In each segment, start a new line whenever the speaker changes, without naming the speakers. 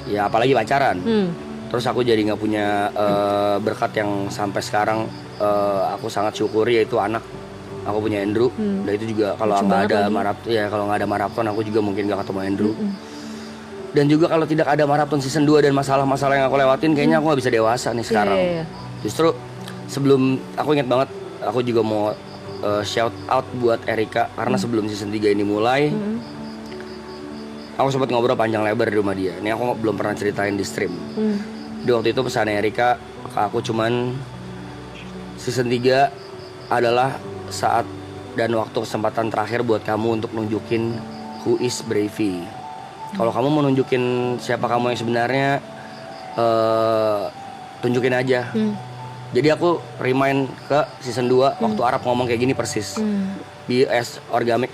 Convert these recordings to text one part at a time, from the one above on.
ya apalagi pacaran. Terus aku jadi nggak punya berkat yang sampai sekarang aku sangat syukuri, yaitu anak. Aku punya Andrew, dan itu juga kalau nggak ada maraton aku juga mungkin nggak ketemu Andrew. Dan juga kalau tidak ada maraton season 2 dan masalah-masalah yang aku lewatin, kayaknya aku nggak bisa dewasa nih sekarang. Justru sebelum, aku ingat banget, aku juga mau shout out buat Erika karena sebelum season 3 ini mulai, aku sempat ngobrol panjang lebar di rumah dia. Ini aku belum pernah ceritain di stream. Di waktu itu pesan Erika ke aku cuman, season 3 adalah saat dan waktu kesempatan terakhir buat kamu untuk nunjukin who is Bravey. Kalau kamu mau nunjukin siapa kamu yang sebenarnya, tunjukin aja. Jadi aku remind ke season 2 waktu Arab ngomong kayak gini persis. Be as organic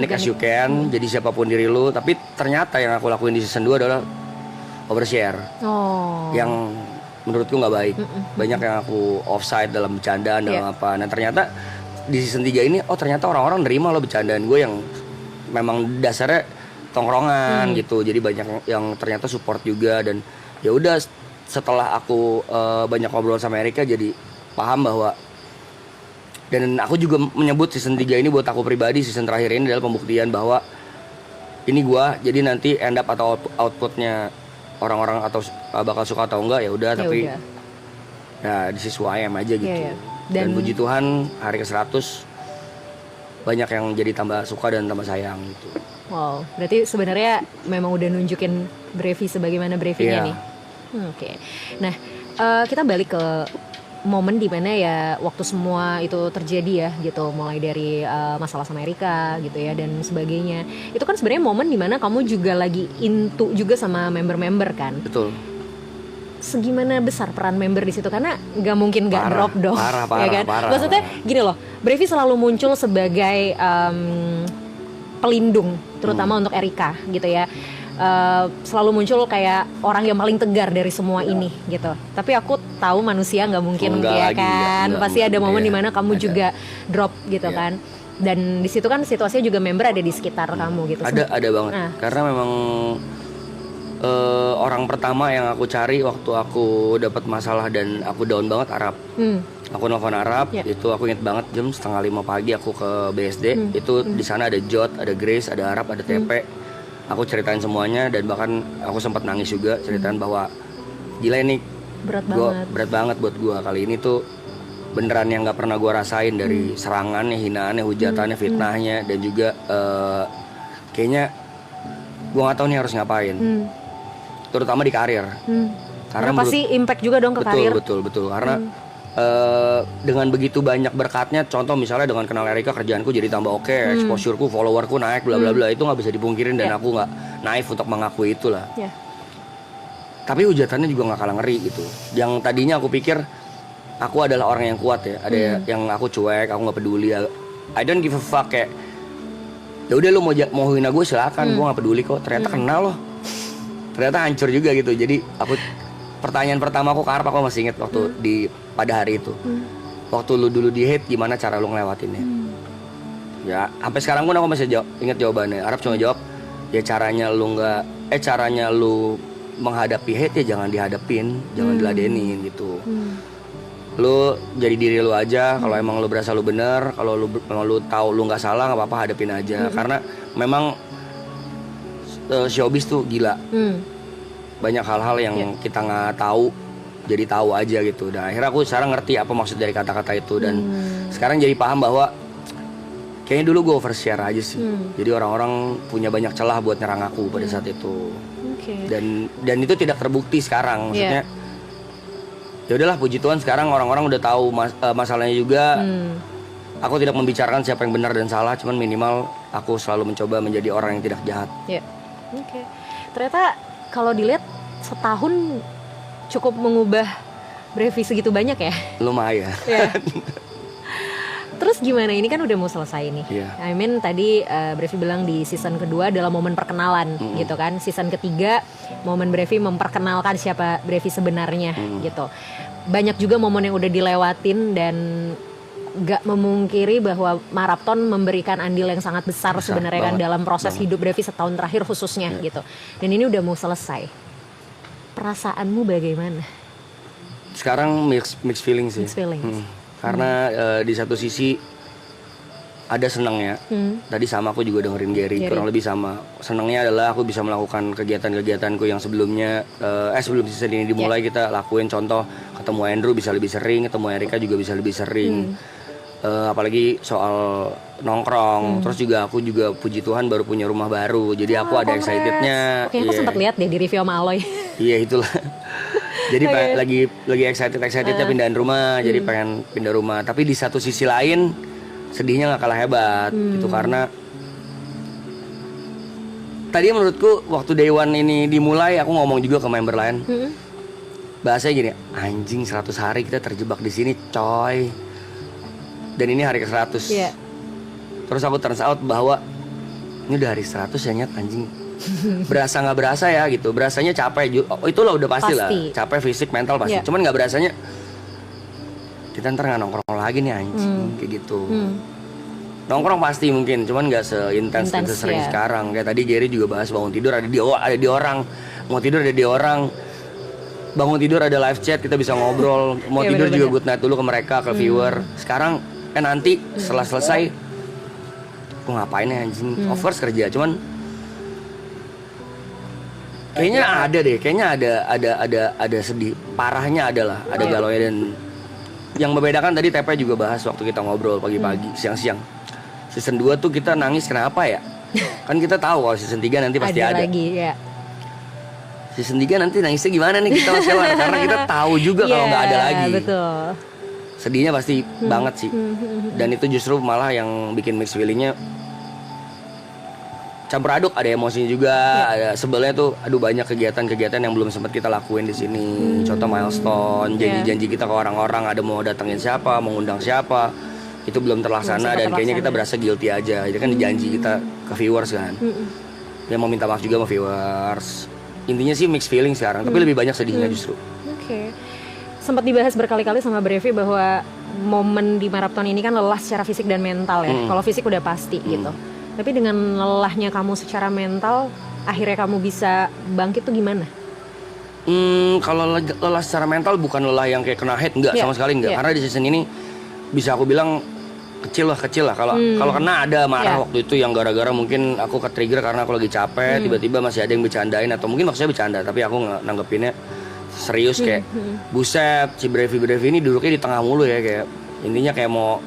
as you can. Jadi siapapun diri lu. Tapi ternyata yang aku lakuin di season 2 adalah overshare. Yang menurutku nggak baik. Banyak yang aku offside dalam bercandaan dalam apa. Nah ternyata di season 3 ini, ternyata orang-orang nerima lo bercandaan gue yang memang dasarnya tongkrongan gitu. Jadi banyak yang ternyata support juga. Dan ya udah, setelah aku banyak ngobrol sama Erika, jadi paham bahwa, dan aku juga menyebut season 3 ini buat aku pribadi, season terakhir ini adalah pembuktian bahwa ini gua. Jadi nanti end up atau outputnya orang-orang atau bakal suka atau enggak, ya udah, tapi ya this is who I am aja gitu. Dan puji Tuhan hari ke-100 banyak yang jadi tambah suka dan tambah sayang gitu.
Wow, berarti sebenarnya memang udah nunjukin Bravey sebagaimana Bravey-nya nih. Oke. Nah, kita balik ke momen dimana ya waktu semua itu terjadi ya gitu, mulai dari masalah sama Erika gitu ya dan sebagainya. Itu kan sebenarnya momen dimana kamu juga lagi into juga sama member-member kan.
Betul.
Segimana besar peran member di situ, karena nggak mungkin nggak drop dong,
parah,
ya kan? Maksudnya gini loh, Bravey selalu muncul sebagai pelindung, terutama untuk Erika gitu ya. Selalu muncul kayak orang yang paling tegar dari semua ini gitu. Tapi aku tahu manusia nggak mungkin ya kan, pasti ada momen dimana kamu juga drop gitu kan. Dan di situ kan situasinya juga member ada di sekitar kamu gitu.
Ada banget. Karena memang orang pertama yang aku cari waktu aku dapat masalah dan aku down banget Arab. Aku nelfon Arab, itu aku inget banget jam 4:30 pagi aku ke BSD. Itu di sana ada Jot, ada Grace, ada Arab, ada TP. Aku ceritain semuanya dan bahkan aku sempat nangis juga, ceritain bahwa gila ini berat banget buat gua kali ini tuh, beneran yang nggak pernah gua rasain, dari serangannya, hinaannya, hujatannya, fitnahnya, dan juga kayaknya gua nggak tahu nih harus ngapain. Terutama di karir.
Karena pasti impact juga dong ke karir.
Betul. Karena dengan begitu banyak berkatnya, contoh misalnya dengan kenal Erika, kerjaanku jadi tambah oke, exposure-ku, followerku naik, bla bla bla, itu nggak bisa dipungkirin dan aku nggak naif untuk mengakui itulah. Tapi hujatannya juga nggak kalah ngeri gitu. Yang tadinya aku pikir aku adalah orang yang kuat ya, ada yang aku cuek, aku nggak peduli, I don't give a fuck, kayak ya udah lu mau hina gue silakan, gue nggak peduli kok. Ternyata kenal loh, ternyata hancur juga gitu. Jadi pertanyaan pertama aku ke Arab, aku masih inget waktu pada hari itu, waktu lu dulu di hate, gimana cara lu ngelewatinnya? Ya sampai sekarang pun aku masih inget jawabannya. Arab cuma jawab, ya caranya lu menghadapi hate ya jangan dihadapin, jangan diladenin gitu. Lu jadi diri lu aja. Kalau emang lu berasa lu bener, kalau lu tahu lu nggak salah, nggak apa-apa, hadapin aja. Karena memang showbiz tuh gila. Banyak hal-hal yang kita nggak tahu, jadi tahu aja gitu. Dan akhirnya aku sekarang ngerti apa maksud dari kata-kata itu. Dan sekarang jadi paham bahwa kayaknya dulu gue overshare aja sih. Jadi orang-orang punya banyak celah buat nyerang aku pada saat itu. Dan itu tidak terbukti sekarang. Maksudnya ya udahlah, puji Tuhan sekarang orang-orang udah tahu masalahnya juga. Aku tidak membicarakan siapa yang benar dan salah, cuman minimal aku selalu mencoba menjadi orang yang tidak jahat.
Ternyata kalau dilihat setahun cukup mengubah Bravey segitu banyak ya.
Lumayan.
Terus gimana, ini kan udah mau selesai nih. I mean tadi Bravey bilang di season kedua adalah momen perkenalan gitu kan. Season ketiga momen Bravey memperkenalkan siapa Bravey sebenarnya gitu. Banyak juga momen yang udah dilewatin dan gak memungkiri bahwa maraton memberikan andil yang sangat besar sebenarnya kan dalam proses hidup Bravey setahun terakhir khususnya gitu. Dan ini udah mau selesai. perasaanmu bagaimana?
Sekarang mixed feeling sih.
Mixed feelings.
Karena di satu sisi ada senangnya. Tadi sama aku juga dengerin Gary, kurang lebih sama. Senangnya adalah aku bisa melakukan kegiatan-kegiatanku yang sebelumnya sebelum season ini dimulai kita lakuin. Contoh ketemu Andrew bisa lebih sering, ketemu Erika juga bisa lebih sering. Apalagi soal nongkrong. Terus juga aku juga puji Tuhan baru punya rumah baru. Jadi aku ada excitednya.
Oke, aku sempat lihat deh di review sama Aloy.
Iya itulah. Jadi lagi excitednya pindahan rumah. Jadi pengen pindah rumah. Tapi di satu sisi lain sedihnya nggak kalah hebat. Itu karena tadi menurutku waktu Day One ini dimulai aku ngomong juga ke member lain. Bahasanya gini, anjing 100 hari kita terjebak di sini, coy. Dan ini hari ke-100. Terus aku turns out bahwa ini udah hari 100 ya nyet, anjing. Berasa nggak berasa ya gitu. Berasanya capek. Itulah udah pasti lah. Capek fisik, mental pasti. Cuman nggak berasanya kita ntar nggak nongkrong lagi nih anjing kayak gitu. Nongkrong pasti mungkin, cuman nggak seintens dan sesering sekarang. Kayak tadi Gary juga bahas bangun tidur ada di orang, mau tidur ada di orang. Bangun tidur ada live chat, kita bisa ngobrol. Mau tidur juga good night dulu ke mereka, ke viewer. Sekarang nanti setelah selesai aku ngapain ya anjing? Of course kerja, cuman kayaknya ada sedih. Parahnya adalah ada galaunya. Dan yang membedakan tadi Tepe juga bahas waktu kita ngobrol pagi-pagi, siang-siang. Season 2 tuh kita nangis kenapa ya? Kan kita tahu kalau season 3 nanti pasti ada.
Lagi, ya.
Season 3 nanti nangisnya gimana nih kita Mas Ewan? Karena kita tahu juga kalau nggak ada lagi.
Betul.
Sedihnya pasti banget sih. Dan itu justru malah yang bikin mixed feelingnya campur aduk, ada emosinya juga, ada sebelnya tuh, aduh banyak kegiatan-kegiatan yang belum sempat kita lakuin di sini. Contoh milestone, janji-janji kita ke orang-orang, ada mau datengin siapa, mau ngundang siapa, itu belum terlaksana dan kayaknya kita berasa guilty aja. Itu kan janji kita ke viewers kan. Ya mau minta maaf juga sama viewers. Intinya sih mixed feeling sekarang, tapi lebih banyak sedihnya justru.
Oke. Sempat dibahas berkali-kali sama Brevi bahwa momen di maraton ini kan lelah secara fisik dan mental ya. Kalau fisik udah pasti gitu. Tapi dengan lelahnya kamu secara mental, akhirnya kamu bisa bangkit tuh gimana?
Kalau lelah secara mental bukan lelah yang kayak kena hate, enggak sama sekali enggak. Karena di season ini bisa aku bilang kecil lah. Kalau kena ada marah waktu itu yang gara-gara mungkin aku ke-trigger karena aku lagi capek, tiba-tiba masih ada yang bercandain atau mungkin maksudnya bercanda, tapi aku nanggepinnya serius kayak buset, si Brevi ini duduknya di tengah mulu ya, kayak intinya kayak mau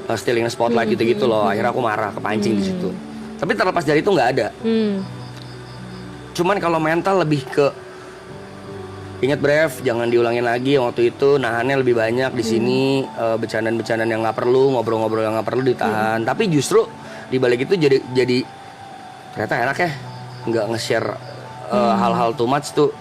stealing spotlight gitu loh. Akhirnya aku marah, kepancing di situ. Tapi terlepas dari itu nggak ada. Cuman kalau mental lebih ke ingat Brev, jangan diulangin lagi yang waktu itu, nahannya lebih banyak di sini, bercandaan-bercandaan yang nggak perlu, ngobrol-ngobrol yang nggak perlu ditahan. Tapi justru di balik itu jadi ternyata enak ya, nggak nge-share hal-hal too much tuh.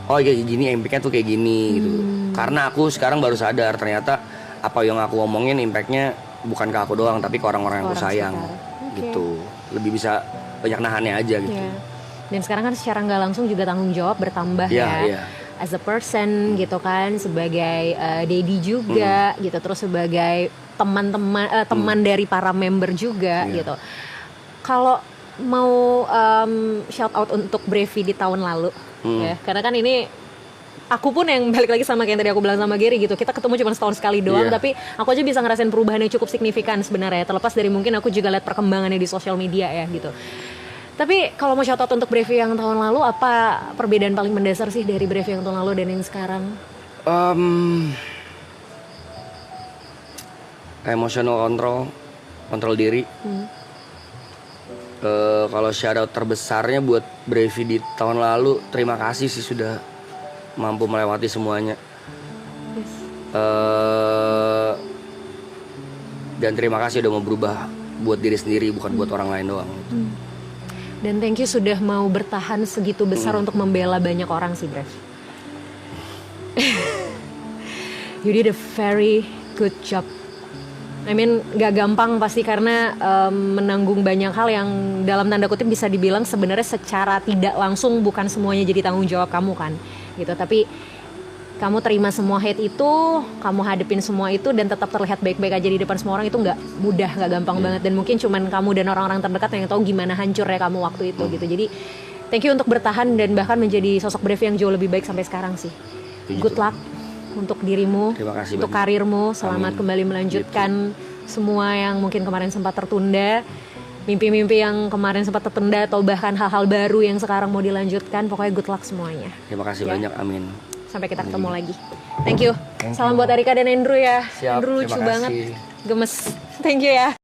Oh kayak gini, impact-nya tuh kayak gini gitu. Karena aku sekarang baru sadar ternyata apa yang aku omongin impactnya bukan ke aku doang, tapi ke orang-orang yang aku sayang gitu. Lebih bisa banyak nahannya aja gitu.
Dan sekarang kan secara nggak langsung juga tanggung jawab bertambah as a person gitu kan, sebagai daddy juga gitu, terus sebagai teman dari para member juga gitu. Kalau mau shout out untuk Brevi di tahun lalu ya, karena kan ini aku pun yang balik lagi sama kayak yang tadi aku bilang sama Gary gitu, kita ketemu cuma setahun sekali doang, tapi aku aja bisa ngerasain perubahan yang cukup signifikan sebenarnya, terlepas dari mungkin aku juga lihat perkembangannya di sosial media ya gitu. Tapi kalau mau shout out untuk Brevi yang tahun lalu, apa perbedaan paling mendasar sih dari Brevi yang tahun lalu dan yang sekarang?
Emotional kontrol diri. Kalau shout out terbesarnya buat Brevi di tahun lalu, terima kasih sih sudah mampu melewati semuanya. Dan terima kasih udah mau berubah buat diri sendiri, bukan buat orang lain doang.
Dan thank you sudah mau bertahan segitu besar untuk membela banyak orang sih, Brev. You did a very good job. I mean, gak gampang pasti karena menanggung banyak hal yang dalam tanda kutip bisa dibilang sebenarnya secara tidak langsung bukan semuanya jadi tanggung jawab kamu kan, gitu. Tapi kamu terima semua hate itu, kamu hadepin semua itu dan tetap terlihat baik-baik aja di depan semua orang, itu nggak mudah, nggak gampang banget. Dan mungkin cuman kamu dan orang-orang terdekat yang tahu gimana hancurnya kamu waktu itu gitu. Jadi Thank you untuk bertahan dan bahkan menjadi sosok Brevi yang jauh lebih baik sampai sekarang sih.
Puji
Good
Tuhan.
luck untuk dirimu,
Terima kasih
untuk
banyak.
karirmu. Selamat
Amin.
kembali melanjutkan semua yang mungkin kemarin sempat tertunda. Mimpi-mimpi yang kemarin sempat tertunda atau bahkan hal-hal baru yang sekarang mau dilanjutkan. Pokoknya good luck semuanya.
Terima kasih
Ya.
banyak, amin.
Sampai kita ketemu lagi. Thank you. Salam buat Arika dan Andrew ya.
Siap,
Andrew lucu
terima
banget.
kasih.
Gemes. Thank you ya.